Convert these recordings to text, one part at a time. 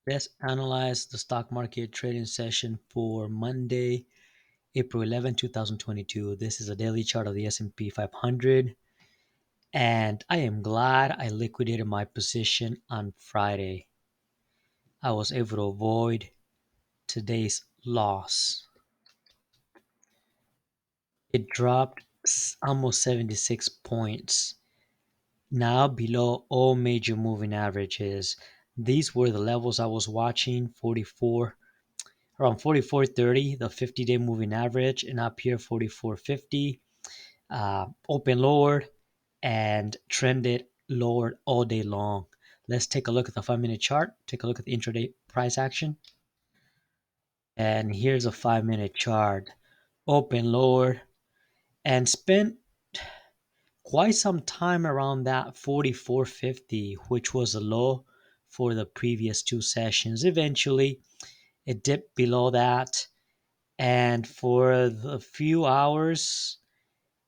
Let's analyze the stock market trading session for Monday, April 11, 2022. This is a daily chart of the S&P 500, and I am glad I liquidated my position on Friday. I was able to avoid today's loss. It dropped almost 76 points, now below all major moving averages. These were the levels I was watching, 44 around 44.30, the 50-day moving average, and up here 44.50, open lowered and trended lowered all day long. Let's take a look at the 5-minute chart. Take a look at the intraday price action. And here's a 5-minute chart. Open lowered and spent quite some time around that 44.50, which was a low for the previous two sessions. Eventually, it dipped below that, and for the few hours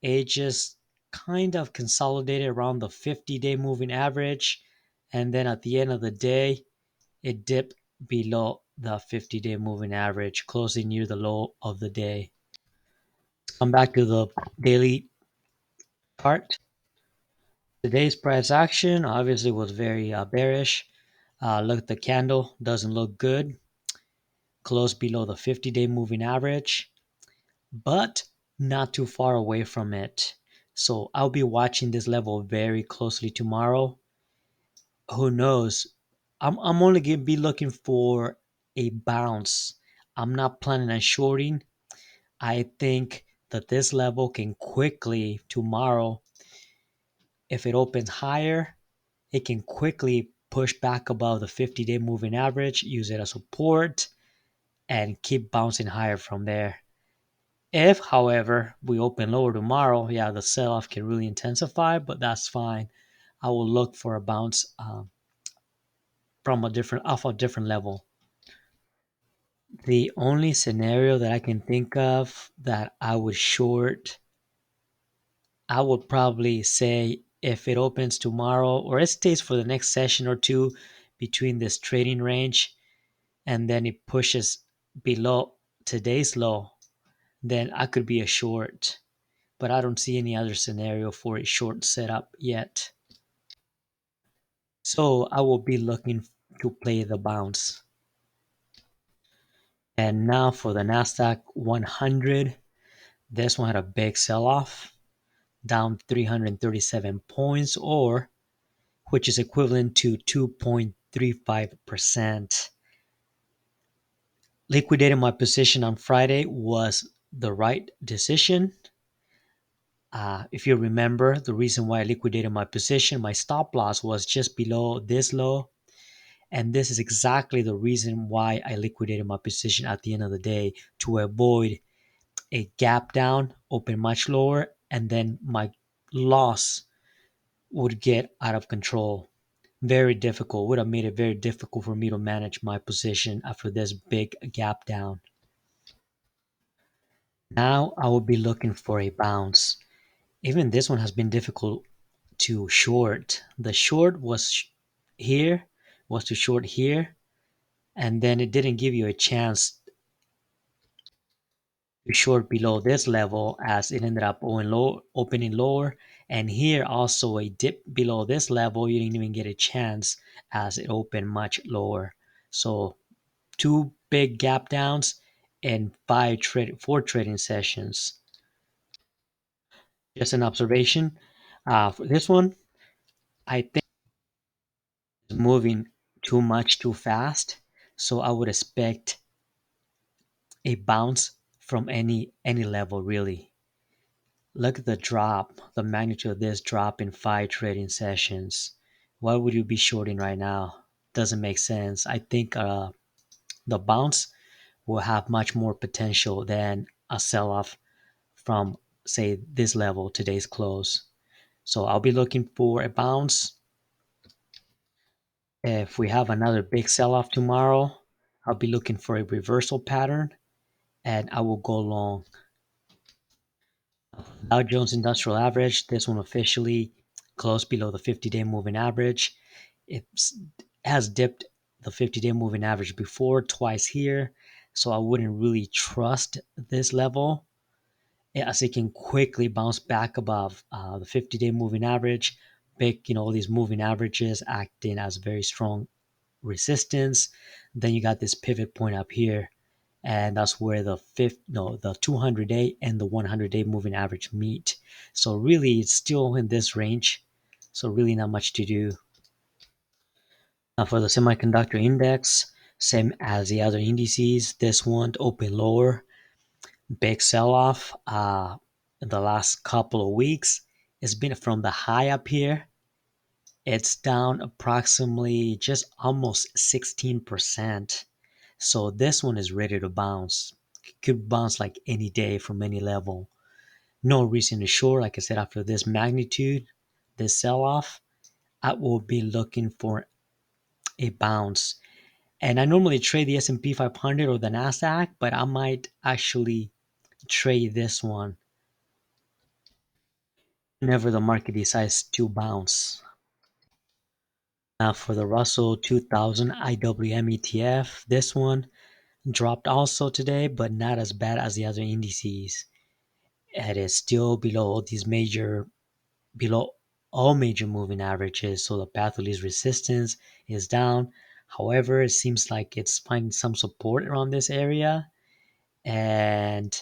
it just kind of consolidated around the 50-day moving average, and then at the end of the day it dipped below the 50-day moving average, closing near the low of the day. Come back to the daily chart. Today's price action obviously was very bearish. Look at the candle, doesn't look good, closed below the 50-day moving average, but not too far away from it. So I'll be watching this level very closely tomorrow. Who knows? I'm only going to be looking for a bounce. I'm not planning on shorting. I think that this level can quickly tomorrow, if it opens higher, it can quickly push back above the 50-day moving average, use it as support, and keep bouncing higher from there. If, however, we open lower tomorrow, yeah, the sell-off can really intensify, but that's fine. I will look for a bounce from off a different level. The only scenario that I can think of that I would short, I would probably say if it opens tomorrow or it stays for the next session or two between this trading range, and then it pushes below today's low, then I could be a short. But I don't see any other scenario for a short setup yet. So I will be looking to play the bounce. And now for the Nasdaq 100, this one had a big sell-off, down 337 points, or which is equivalent to 2.35%. Liquidating my position on Friday was the right decision. If you remember, the reason why I liquidated my position, my stop loss was just below this low. And this is exactly the reason why I liquidated my position at the end of the day, to avoid a gap down, open much lower, and then my loss would get out of control. Very difficult, would have made it very difficult for me to manage my position after this big gap down. Now I will be looking for a bounce. Even this one has been difficult to short. The short was here, was to short here, and then it didn't give you a chance to short below this level, as it ended up opening lower. And here also a dip below this level, you didn't even get a chance as it opened much lower. So two big gap downs in four trading sessions. Just an observation. For this one, I think it's moving too much too fast. So I would expect a bounce from any level really. Look at the drop, the magnitude of this drop in 5 trading sessions. Why would you be shorting right now? Doesn't make sense. I think the bounce will have much more potential than a sell-off from, say, this level, today's close. So I'll be looking for a bounce. If we have another big sell-off tomorrow, I'll be looking for a reversal pattern, and I will go long. Dow Jones Industrial Average, this one officially closed below the 50-day moving average. It has dipped the 50-day moving average before, twice here. So I wouldn't really trust this level as it can quickly bounce back above the 50-day moving average. Big, all these moving averages acting as very strong resistance. Then you got this pivot point up here, and that's where the 200-day and the 100-day moving average meet. So really, it's still in this range. So really, not much to do. Now for the semiconductor index, same as the other indices. This one open lower, big sell-off. In the last couple of weeks, it's been from the high up here. It's down approximately just almost 16%. So this one is ready to bounce. It could bounce like any day from any level. No reason to short. Like I said, after this magnitude, this sell-off, I will be looking for a bounce. And I normally trade the S&P 500 or the Nasdaq, but I might actually trade this one whenever the market decides to bounce. Now for the Russell 2000 Iwm Etf, this one dropped also today, but not as bad as the other indices. It is still below all major moving averages, so the path of least resistance is down. However, it seems like it's finding some support around this area, and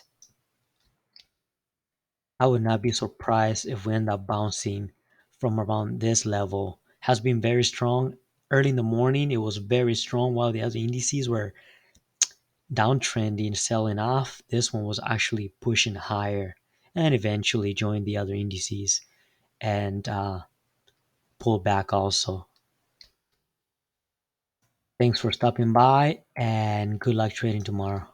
I would not be surprised if we end up bouncing from around this level. Has been very strong. Early in the morning, it was very strong while the other indices were downtrending, selling off. This one was actually pushing higher and eventually joined the other indices and pulled back also. Thanks for stopping by and good luck trading tomorrow.